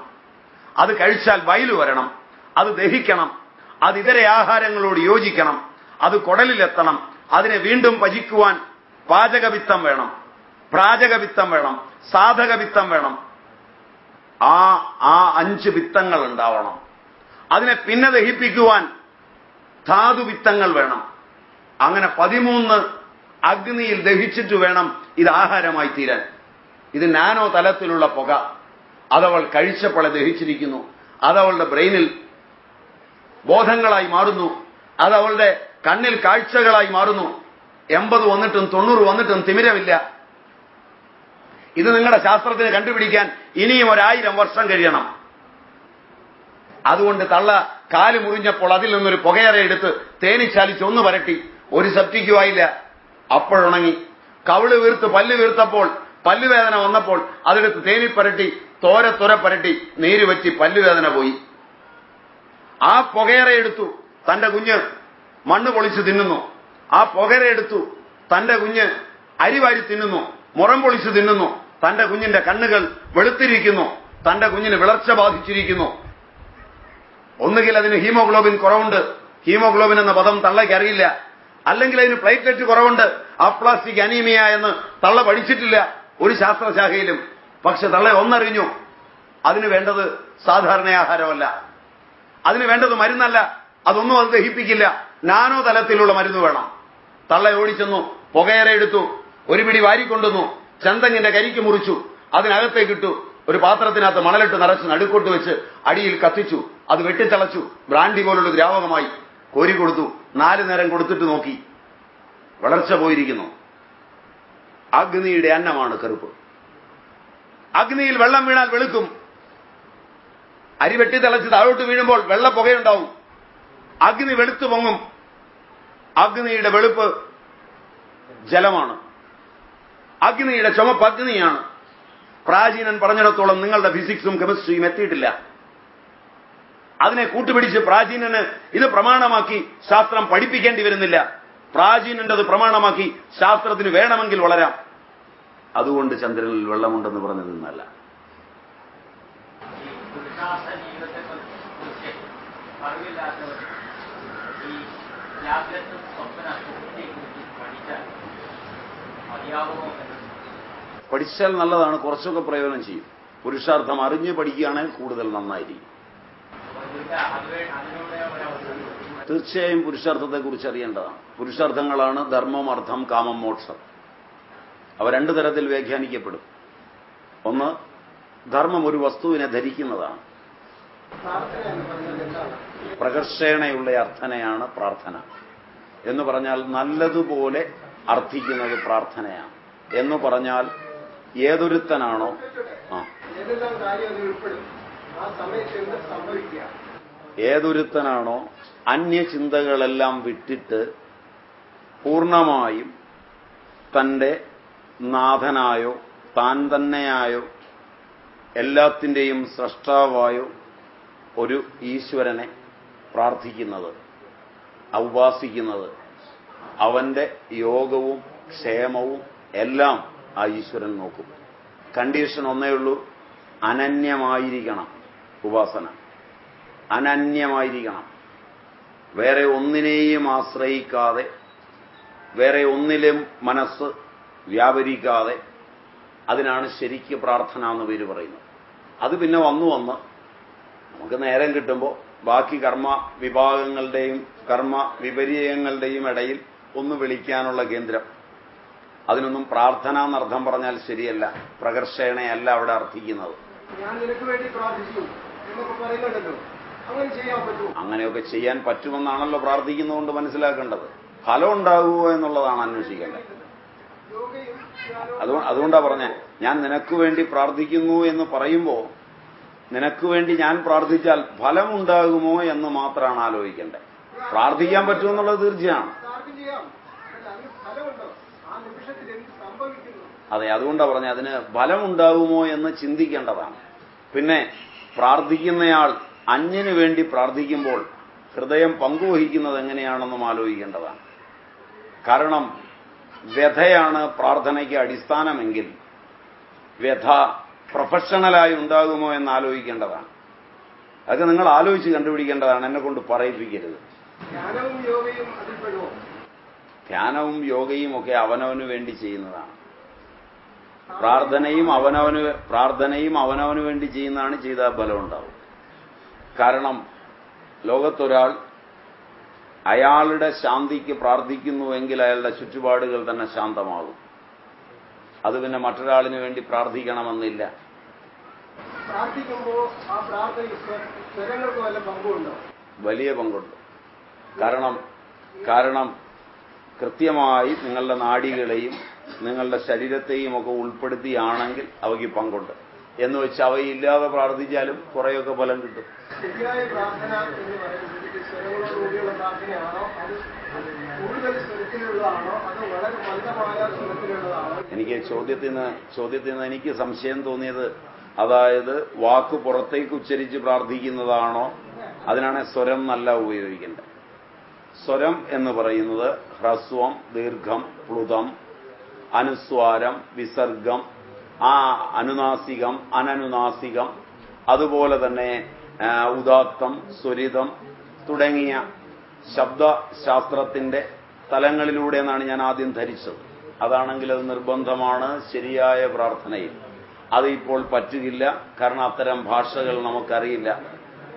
അത് കഴിച്ചാൽ വയലു വരണം, അത് ദഹിക്കണം, അത് ഇതര ആഹാരങ്ങളോട് യോജിക്കണം, അത് കുടലിലെത്തണം, അതിനെ വീണ്ടും പചിക്കുവാൻ പാചകവിത്തം വേണം, പ്രാചകവിത്തം വേണം, സാധകവിത്തം വേണം. ആ 5 വിത്തങ്ങൾ ഉണ്ടാവണം. അതിനെ പിന്നെ ദഹിപ്പിക്കുവാൻ ധാതുവിത്തങ്ങൾ വേണം. അങ്ങനെ 13 അഗ്നിയിൽ ദഹിച്ചിട്ട് വേണം ഇത് ആഹാരമായി തീരാൻ. ഇത് നാനോ തലത്തിലുള്ള പുക. അതവൾ കഴിച്ചപ്പോളെ ദഹിച്ചിരിക്കുന്നു. അതവളുടെ ബ്രെയിനിൽ ബോധങ്ങളായി മാറുന്നു. അതവളുടെ കണ്ണിൽ കാഴ്ചകളായി മാറുന്നു. 80 വന്നിട്ടും 90 വന്നിട്ടും തിമിരമില്ല. ഇത് നിങ്ങളുടെ ശാസ്ത്രത്തിന് കണ്ടുപിടിക്കാൻ ഇനിയും 1000 വർഷം കഴിയണം. അതുകൊണ്ട് തള്ള കാല് മുറിഞ്ഞപ്പോൾ അതിൽ നിന്നൊരു പുകയറ എടുത്ത് തേനിച്ചാലിച്ച് 1 പരട്ടി. ഒരു സെപ്റ്റിക്കുമായില്ല, അപ്പോഴുണങ്ങി. കവിള് വീർത്ത് പല്ല് വീർത്തപ്പോൾ, പല്ലുവേദന വന്നപ്പോൾ അതെടുത്ത് തേനിപ്പരട്ടി, തോര പരട്ടി, നീര് വറ്റി പല്ലുവേദന പോയി. ആ പുകയറ എടുത്തു തന്റെ കുഞ്ഞ് മണ്ണ് പൊളിച്ച് തിന്നുന്നു. ആ പുകര എടുത്തു തന്റെ കുഞ്ഞ് അരിവാരി തിന്നുന്നു, മുറം പൊളിച്ചു തിന്നുന്നു, തന്റെ കുഞ്ഞിന്റെ കണ്ണുകൾ വെളുത്തിരിക്കുന്നു, തന്റെ കുഞ്ഞിന് വിളർച്ച ബാധിച്ചിരിക്കുന്നു. ഒന്നുകിൽ അതിന് ഹീമോഗ്ലോബിൻ കുറവുണ്ട്, ഹീമോഗ്ലോബിൻ എന്ന പദം തള്ളയ്ക്ക് അറിയില്ല, അല്ലെങ്കിൽ അതിന് പ്ലേറ്റ്ലെറ്റ് കുറവുണ്ട്, അപ്ലാസ്റ്റിക് അനീമിയ എന്ന് തള്ള പഠിച്ചിട്ടില്ല ഒരു ശാസ്ത്രശാഖയിലും. പക്ഷെ തള്ള ഒന്നറിഞ്ഞു, അതിന് വേണ്ടത് സാധാരണ ആഹാരമല്ല, അതിന് വേണ്ടത് മരുന്നല്ല, അതൊന്നും അത് ദഹിപ്പിക്കില്ല, നാനോ തലത്തിലുള്ള മരുന്ന് വേണം. തള്ള ഓടിച്ചെന്നു, പുകയറ എടുത്തു, ഒരു പിടി വാരിക്കൊണ്ടുവന്നു, ചന്തങ്ങിന്റെ കരിക്ക് മുറിച്ചു, അതിനകത്തേക്കിട്ടു, ഒരു പാത്രത്തിനകത്ത് മണലിട്ട് നിറച്ച് നടുക്കോട്ട് വെച്ച് അടിയിൽ കത്തിച്ചു, അത് വെട്ടിത്തിളച്ചു, ബ്രാൻഡി പോലുള്ള ദ്രാവകമായി കോരി കൊടുത്തു. 4 നേരം കൊടുത്തിട്ട് നോക്കി, വളർച്ച പോയിരിക്കുന്നു. അഗ്നിയുടെ അന്നമാണ് കറുപ്പ്. അഗ്നിയിൽ വെള്ളം വീണാൽ വെളുക്കും. അരി വെട്ടിത്തിളച്ച് താഴോട്ട് വീഴുമ്പോൾ വെള്ള പുകയുണ്ടാവും, അഗ്നി വെളുത്തു പൊങ്ങും. അഗ്നിയുടെ വെളുപ്പ് ജലമാണ്, അഗ്നിയുടെ ചുമപ്പ് അഗ്നിയാണ്. പ്രാചീനൻ പറഞ്ഞിടത്തോളം നിങ്ങളുടെ ഫിസിക്സും കെമിസ്ട്രിയും എത്തിയിട്ടില്ല. അതിനെ കൂട്ടുപിടിച്ച് പ്രാചീനന് ഇത് പ്രമാണമാക്കി ശാസ്ത്രം പഠിപ്പിക്കേണ്ടി വരുന്നില്ല. പ്രാചീനന്റെ അത് പ്രമാണമാക്കി ശാസ്ത്രത്തിന് വേണമെങ്കിൽ വളരാം. അതുകൊണ്ട് ചന്ദ്രനിൽ വെള്ളമുണ്ടെന്ന് പറഞ്ഞു നിന്നല്ല. പഠിച്ചാൽ നല്ലതാണ്, കുറച്ചൊക്കെ പ്രയോജനം ചെയ്യും. പുരുഷാർത്ഥം അറിഞ്ഞ് പഠിക്കുകയാണെങ്കിൽ കൂടുതൽ നന്നായിരിക്കും. തീർച്ചയായും പുരുഷാർത്ഥത്തെക്കുറിച്ച് അറിയേണ്ടതാണ്. പുരുഷാർത്ഥങ്ങളാണ് ധർമ്മം, അർത്ഥം, കാമം, മോക്ഷം. അവ 2 തരത്തിൽ വ്യാഖ്യാനിക്കപ്പെടും. ഒന്ന്, ധർമ്മം ഒരു വസ്തുവിനെ ധരിക്കുന്നതാണ്. പ്രകർഷേണയുള്ള അർത്ഥനയാണ് പ്രാർത്ഥന എന്ന് പറഞ്ഞാൽ നല്ലതുപോലെ അർത്ഥിക്കുന്നത് പ്രാർത്ഥനയാണ്. എന്ന് പറഞ്ഞാൽ ഏതൊരുത്തനാണോ ഏതൊരുത്തനാണോ അന്യചിന്തകളെല്ലാം വിട്ടിട്ട് പൂർണ്ണമായും തന്റെ നാഥനായോ താൻ തന്നെയായോ എല്ലാത്തിൻ്റെയും സ്രഷ്ടാവായോ ഒരു ഈശ്വരനെ പ്രാർത്ഥിക്കുന്നത്, ഉപാസിക്കുന്നത്, അവന്റെ യോഗവും ക്ഷേമവും എല്ലാം ആ ഈശ്വരൻ നോക്കും. കണ്ടീഷൻ ഒന്നേ ഉള്ളൂ, അനന്യമായിരിക്കണം ഉപാസന, അനന്യമായിരിക്കണം. വേറെ ഒന്നിനെയും ആശ്രയിക്കാതെ, വേറെ ഒന്നിലും മനസ്സ് വ്യാപരിക്കാതെ, അതിനാണ് ശരിക്ക് പ്രാർത്ഥന എന്ന് പേര് പറയുന്നത്. അത് പിന്നെ വന്ന് നമുക്ക് നേരം കിട്ടുമ്പോൾ ബാക്കി കർമ്മ വിഭാഗങ്ങളുടെയും കർമ്മ വിപര്യങ്ങളുടെയും ഇടയിൽ ഒന്ന് വിളിക്കാനുള്ള കേന്ദ്രം. അതിനൊന്നും പ്രാർത്ഥന എന്നർത്ഥം പറഞ്ഞാൽ ശരിയല്ല, പ്രകർഷേണയല്ല അവിടെ അർത്ഥിക്കുന്നത്. അങ്ങനെയൊക്കെ ചെയ്യാൻ പറ്റുമെന്നാണല്ലോ പ്രാർത്ഥിക്കുന്നതുകൊണ്ട് മനസ്സിലാക്കേണ്ടത്. ഫലം ഉണ്ടാകുമോ എന്നുള്ളതാണ് അന്വേഷിക്കേണ്ടത്. അതുകൊണ്ടാ പറഞ്ഞേ, ഞാൻ നിനക്ക് വേണ്ടി പ്രാർത്ഥിക്കുന്നു എന്ന് പറയുമ്പോൾ നിനക്ക് വേണ്ടി ഞാൻ പ്രാർത്ഥിച്ചാൽ ഫലമുണ്ടാകുമോ എന്ന് മാത്രമാണ് ആലോചിക്കേണ്ടത്. പ്രാർത്ഥിക്കാൻ പറ്റുമെന്നുള്ളത് തീർച്ചയാണ്. അതെ, അതുകൊണ്ടാ പറഞ്ഞ അതിന് ഫലമുണ്ടാകുമോ എന്ന് ചിന്തിക്കേണ്ടതാണ്. പിന്നെ പ്രാർത്ഥിക്കുന്നയാൾ അന്യന് വേണ്ടി പ്രാർത്ഥിക്കുമ്പോൾ ഹൃദയം പങ്കുവഹിക്കുന്നത് എങ്ങനെയാണെന്നും ആലോചിക്കേണ്ടതാണ്. കാരണം വ്യഥയാണ് പ്രാർത്ഥനയ്ക്ക് അടിസ്ഥാനമെങ്കിൽ വ്യഥ പ്രൊഫഷണലായി ഉണ്ടാകുമോ എന്ന് ആലോചിക്കേണ്ടതാണ്. അതൊക്കെ നിങ്ങൾ ആലോചിച്ച് കണ്ടുപിടിക്കേണ്ടതാണ്, എന്നെ കൊണ്ട് പറയിപ്പിക്കരുത്. ധ്യാനവും യോഗയും ഒക്കെ അവനവന് വേണ്ടി ചെയ്യുന്നതാണ്. പ്രാർത്ഥനയും അവനവന് വേണ്ടി ചെയ്യുന്നതാണ്. ചെയ്താൽ ഫലം ഉണ്ടാവും. കാരണം ലോകത്തൊരാൾ അയാളുടെ ശാന്തിക്ക് പ്രാർത്ഥിക്കുന്നുവെങ്കിൽ അയാളുടെ ചുറ്റുപാടുകൾ തന്നെ ശാന്തമാകും. അത് പിന്നെ മറ്റൊരാളിന് വേണ്ടി പ്രാർത്ഥിക്കണമെന്നില്ല. വലിയ പങ്കുണ്ട്. കാരണം കൃത്യമായി നിങ്ങളുടെ നാഡികളെയും നിങ്ങളുടെ ശരീരത്തെയും ഒക്കെ ഉൾപ്പെടുത്തിയാണെങ്കിൽ അവയ്ക്ക് പങ്കുണ്ട്. എന്ന് വെച്ച് അവയില്ലാതെ പ്രാർത്ഥിച്ചാലും കുറേയൊക്കെ ഫലം കിട്ടും. ശരിയായ പ്രാർത്ഥന എന്ന് പറയുന്നത് സ്വരങ്ങളോടുകൂടിയുള്ള പ്രാർത്ഥനയാണോ, അത് കൂടുതൽ സ്വരത്തിലുള്ളതാണോ, അതോ വളരെ മന്ദമായ സ്വരത്തിലുള്ളതാണോ? എനിക്ക് ചോദ്യത്തിൽ നിന്ന് എനിക്ക് സംശയം തോന്നിയത്, അതായത് വാക്ക് പുറത്തേക്ക് ഉച്ചരിച്ച് പ്രാർത്ഥിക്കുന്നതാണോ, അതിനാണ് സ്വരം നല്ല ഉപയോഗിക്കേണ്ടത്. സ്വരം എന്ന് പറയുന്നത് ഹ്രസ്വം, ദീർഘം, പ്ലുതം, അനുസ്വാരം, വിസർഗം, അനുനാസികം, അനനുനാസികം, അതുപോലെ തന്നെ ഉദാത്തം, സ്വരിതം തുടങ്ങിയ ശബ്ദശാസ്ത്രത്തിന്റെ തലങ്ങളിലൂടെ എന്നാണ് ഞാൻ ആദ്യം ധരിച്ചത്. അതാണെങ്കിൽ അത് നിർബന്ധമാണ് ശരിയായ പ്രാർത്ഥനയിൽ. അത് ഇപ്പോൾ പറ്റുകയില്ല, കാരണം അത്തരം ഭാഷകൾ നമുക്കറിയില്ല.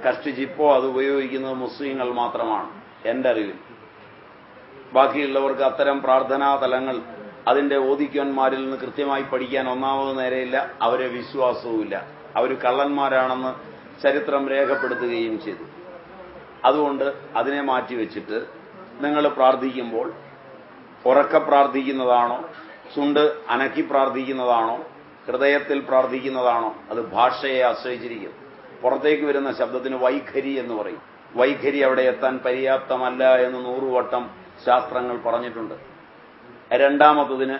കഷ്ടിച്ചിപ്പോ അത് ഉപയോഗിക്കുന്നത് മുസ്ലിങ്ങൾ മാത്രമാണ് എന്റെ അറിവിൽ. ബാക്കിയുള്ളവർക്ക് അത്തരം പ്രാർത്ഥനാ തലങ്ങൾ അതിന്റെ ഓദിക്കന്മാരിൽ നിന്ന് കൃത്യമായി പഠിക്കാൻ ഒന്നാമത് നേരെയില്ല, അവരെ വിശ്വാസവുമില്ല. അവർ കള്ളന്മാരാണെന്ന് ചരിത്രം രേഖപ്പെടുത്തുകയും ചെയ്തു. അതുകൊണ്ട് അതിനെ മാറ്റിവെച്ചിട്ട് നിങ്ങൾ പ്രാർത്ഥിക്കുമ്പോൾ ഉറക്കെ പ്രാർത്ഥിക്കുന്നതാണോ, ചുണ്ട് അനക്കി പ്രാർത്ഥിക്കുന്നതാണോ, ഹൃദയത്തിൽ പ്രാർത്ഥിക്കുന്നതാണോ, അത് ഭാഷയെ ആശ്രയിച്ചിരിക്കും. പുറത്തേക്ക് വരുന്ന ശബ്ദത്തിന് വൈഖരി എന്ന് പറയും. വൈഖരി അവിടെ എത്താൻ പര്യാപ്തമല്ല എന്ന് 100 വട്ടം ശാസ്ത്രങ്ങൾ പറഞ്ഞിട്ടുണ്ട്. രണ്ടാമത്തതിന്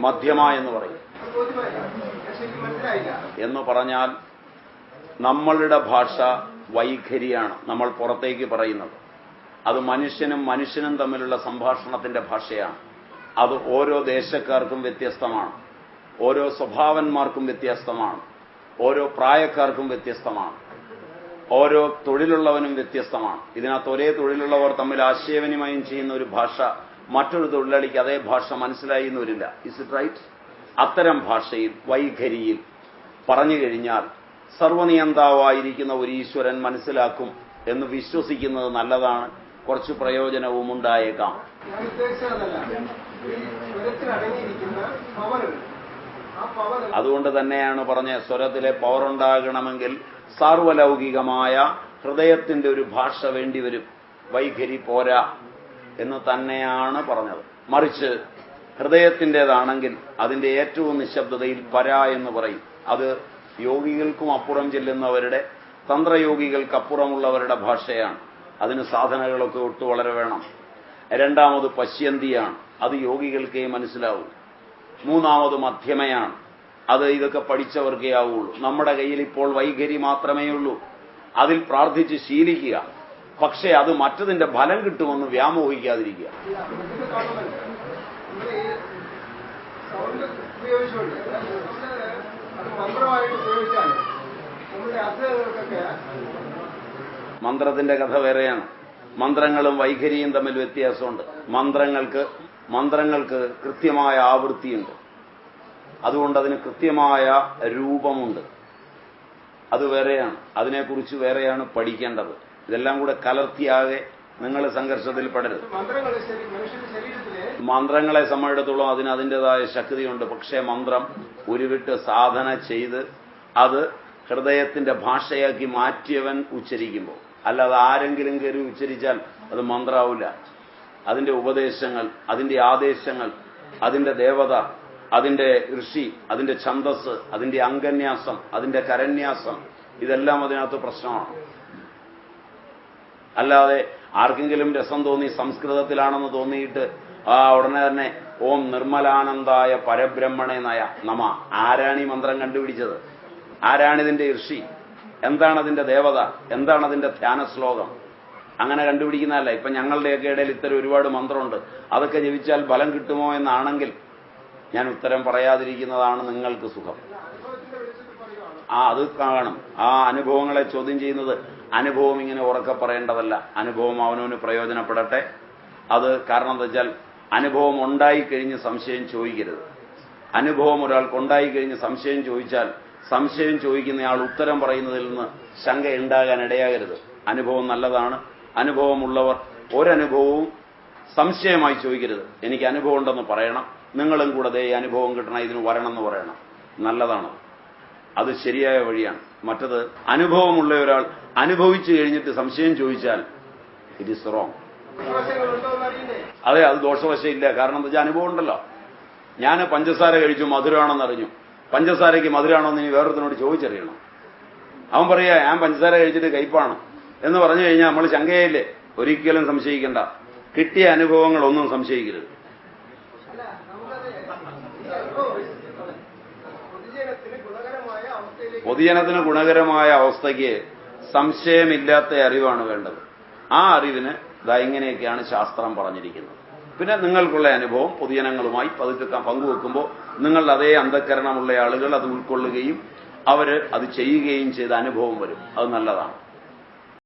മധ്യമ എന്ന് പറയും. എന്ന് പറഞ്ഞാൽ നമ്മളുടെ ഭാഷ വൈഖരിയാണ് നമ്മൾ പുറത്തേക്ക് പറയുന്നത്. അത് മനുഷ്യനും തമ്മിലുള്ള സംഭാഷണത്തിന്റെ ഭാഷയാണ്. അത് ഓരോ ദേശക്കാർക്കും വ്യത്യസ്തമാണ്, ഓരോ സ്വഭാവന്മാർക്കും വ്യത്യസ്തമാണ്, ഓരോ പ്രായക്കാർക്കും വ്യത്യസ്തമാണ്, ഓരോ തൊഴിലുള്ളവനും വ്യത്യസ്തമാണ്. ഇതിനകത്ത് ഒരേ തൊഴിലുള്ളവർ തമ്മിൽ ആശയവിനിമയം ചെയ്യുന്ന ഒരു ഭാഷ മറ്റൊരു തൊഴിലാളിക്ക് അതേ ഭാഷ മനസ്സിലായി എന്ന് വരില്ല. Is it right? അത്തരം ഭാഷയിൽ വൈഖരിയിൽ പറഞ്ഞു കഴിഞ്ഞാൽ സർവനിയന്താവായിരിക്കുന്ന ഒരു ഈശ്വരൻ മനസ്സിലാക്കും എന്ന് വിശ്വസിക്കുന്നത് നല്ലതാണ്. കുറച്ച് പ്രയോജനവും ഉണ്ടായേക്കാം. അതുകൊണ്ട് തന്നെയാണ് പറഞ്ഞ സ്വരത്തിലെ പവർ ഉണ്ടാകണമെങ്കിൽ സാർവലൗകികമായ ഹൃദയത്തിന്റെ ഒരു ഭാഷ വേണ്ടിവരും, വൈഖരി പോരാ എന്ന് തന്നെയാണ് പറഞ്ഞത്. മറിച്ച് ഹൃദയത്തിൻ്റെതാണെങ്കിൽ അതിന്റെ ഏറ്റവും നിശബ്ദതയിൽ പരാ എന്ന് പറയും. അത് യോഗികൾക്കും അപ്പുറം ചെല്ലുന്നവരുടെ, തന്ത്രയോഗികൾക്കപ്പുറമുള്ളവരുടെ ഭാഷയാണ്. അതിന് സാധനകളൊക്കെ ഒട്ടു വളരെ വേണം. രണ്ടാമത് പശ്യന്തിയാണ്, അത് യോഗികൾക്കേ മനസ്സിലാവൂ. മൂന്നാമത് മധ്യമയാണ്, അത് ഇതൊക്കെ പഠിച്ചവർക്കേ ആവുള്ളൂ. നമ്മുടെ കയ്യിൽ ഇപ്പോൾ വൈഖരി മാത്രമേ ഉള്ളൂ. അതിൽ പ്രാർത്ഥിച്ച് ശീലിക്കുക. പക്ഷേ അത് മറ്റതിന്റെ ഫലം കിട്ടുമെന്ന് വ്യാമോഹിക്കാതിരിക്കുക. മന്ത്രത്തിന്റെ കഥ വേറെയാണ്. മന്ത്രങ്ങളും വൈഖരിയും തമ്മിൽ വ്യത്യാസമുണ്ട്. മന്ത്രങ്ങൾക്ക് കൃത്യമായ ആവൃത്തിയുണ്ട്. അതുകൊണ്ട് അതിന് കൃത്യമായ രൂപമുണ്ട്. അത് വേറെയാണ്. അതിനെക്കുറിച്ച് വേറെയാണ് പഠിക്കേണ്ടത്. ഇതെല്ലാം കൂടെ കലർത്തിയാകെ നിങ്ങൾ സംഘർഷത്തിൽ പെടരുത്. മന്ത്രങ്ങളെ സംബന്ധിച്ചിടത്തോളം അതിന് അതിൻ്റെതായ ശക്തിയുണ്ട്. പക്ഷേ മന്ത്രം ഉരുവിട്ട് സാധന ചെയ്ത് അത് ഹൃദയത്തിന്റെ ഭാഷയാക്കി മാറ്റിയവൻ ഉച്ചരിക്കുമ്പോൾ, അല്ലാതെ ആരെങ്കിലും കയറി ഉച്ചരിച്ചാൽ അത് മന്ത്രാവില്ല. അതിന്റെ ഉപദേശങ്ങൾ, അതിന്റെ ആദേശങ്ങൾ, അതിന്റെ ദേവത, അതിന്റെ ഋഷി, അതിന്റെ ഛന്ദസ്, അതിന്റെ അംഗന്യാസം, അതിന്റെ കരന്യാസം, ഇതെല്ലാം അതിനകത്ത് പ്രശ്നമാണ്. അല്ലാതെ ആർക്കെങ്കിലും രസം തോന്നി സംസ്കൃതത്തിലാണെന്ന് തോന്നിയിട്ട് ഉടനെ തന്നെ ഓം നിർമ്മലാനന്ദായ പരബ്രഹ്മണേ നയ നമ. ആരാണ് ഈ മന്ത്രം കണ്ടുപിടിച്ചത്? ആരാണിതിന്റെ ഋഷി? എന്താണ് അതിന്റെ ദേവത? എന്താണ് അതിന്റെ ധ്യാന ശ്ലോകം? അങ്ങനെ കണ്ടുപിടിക്കുന്നതല്ല. ഇപ്പൊ ഞങ്ങളുടെയൊക്കെ ഇടയിൽ ഇത്തരം ഒരുപാട് മന്ത്രമുണ്ട്. അതൊക്കെ ജപിച്ചാൽ ഫലം കിട്ടുമോ എന്നാണെങ്കിൽ ഞാൻ ഉത്തരം പറയാതിരിക്കുന്നതാണ് നിങ്ങൾക്ക് സുഖം. അത് കാണും. ആ അനുഭവങ്ങളെ ചോദ്യം ചെയ്യുന്നത് അനുഭവം ഇങ്ങനെ ഉറക്കെ പറയേണ്ടതല്ല. അനുഭവം അവനവന് പ്രയോജനപ്പെടട്ടെ. അത് കാരണം എന്താ വെച്ചാൽ അനുഭവം ഉണ്ടായിക്കഴിഞ്ഞ് സംശയം ചോദിക്കരുത്. അനുഭവം ഒരാൾക്കുണ്ടായിക്കഴിഞ്ഞ് സംശയം ചോദിച്ചാൽ സംശയം ചോദിക്കുന്നയാൾ ഉത്തരം പറയുന്നതിൽ നിന്ന് ശങ്ക ഉണ്ടാകാൻ ഇടയാകരുത്. അനുഭവം നല്ലതാണ്. അനുഭവമുള്ളവർ ഒരനുഭവവും സംശയമായി ചോദിക്കരുത്. എനിക്ക് അനുഭവം ഉണ്ടെന്ന് പറയണം. നിങ്ങളും കൂടെ ഈ അനുഭവം കിട്ടണം, ഇതിന് വരണം എന്ന് പറയണം. നല്ലതാണ്. അത് ശരിയായ വഴിയാണ്. മറ്റത് അനുഭവമുള്ള ഒരാൾ അനുഭവിച്ചു കഴിഞ്ഞിട്ട് സംശയം ചോദിച്ചാൽ ഇറ്റ് ഈസ് റോങ്. അതെ, അത് ദോഷവശമില്ല. കാരണം എന്താ വെച്ചാൽ അനുഭവം ഉണ്ടല്ലോ. ഞാൻ പഞ്ചസാര കഴിച്ചു, മധുരമാണെന്ന് അറിഞ്ഞു. പഞ്ചസാരയ്ക്ക് മധുരമാണോ എന്ന് ഇനി വേറൊരുത്തിനോട് ചോദിച്ചറിയണം. അവൻ പറയാ ഞാൻ പഞ്ചസാര കഴിച്ചിട്ട് കയ്പാണ് എന്ന് പറഞ്ഞു കഴിഞ്ഞാൽ നമ്മൾ ശങ്കയില്ലേ? ഒരിക്കലും സംശയിക്കണ്ട. കിട്ടിയ അനുഭവങ്ങളൊന്നും സംശയിക്കരുത്. പൊതുജനത്തിന് ഗുണകരമായ അവസ്ഥയ്ക്ക് സംശയമില്ലാത്ത അറിവാണ് വേണ്ടത്. ആ അറിവിന് ഇതാ ഇങ്ങനെയൊക്കെയാണ് ശാസ്ത്രം പറഞ്ഞിരിക്കുന്നത്. പിന്നെ നിങ്ങൾക്കുള്ള അനുഭവം പൊതുജനങ്ങളുമായി പതുക്കെ പങ്കുവെക്കുമ്പോൾ നിങ്ങളുടെ അതേ അന്ധക്കരണമുള്ള ആളുകൾ അത് ഉൾക്കൊള്ളുകയും അത് ചെയ്യുകയും ചെയ്ത അനുഭവം വരും. അത് നല്ലതാണ്.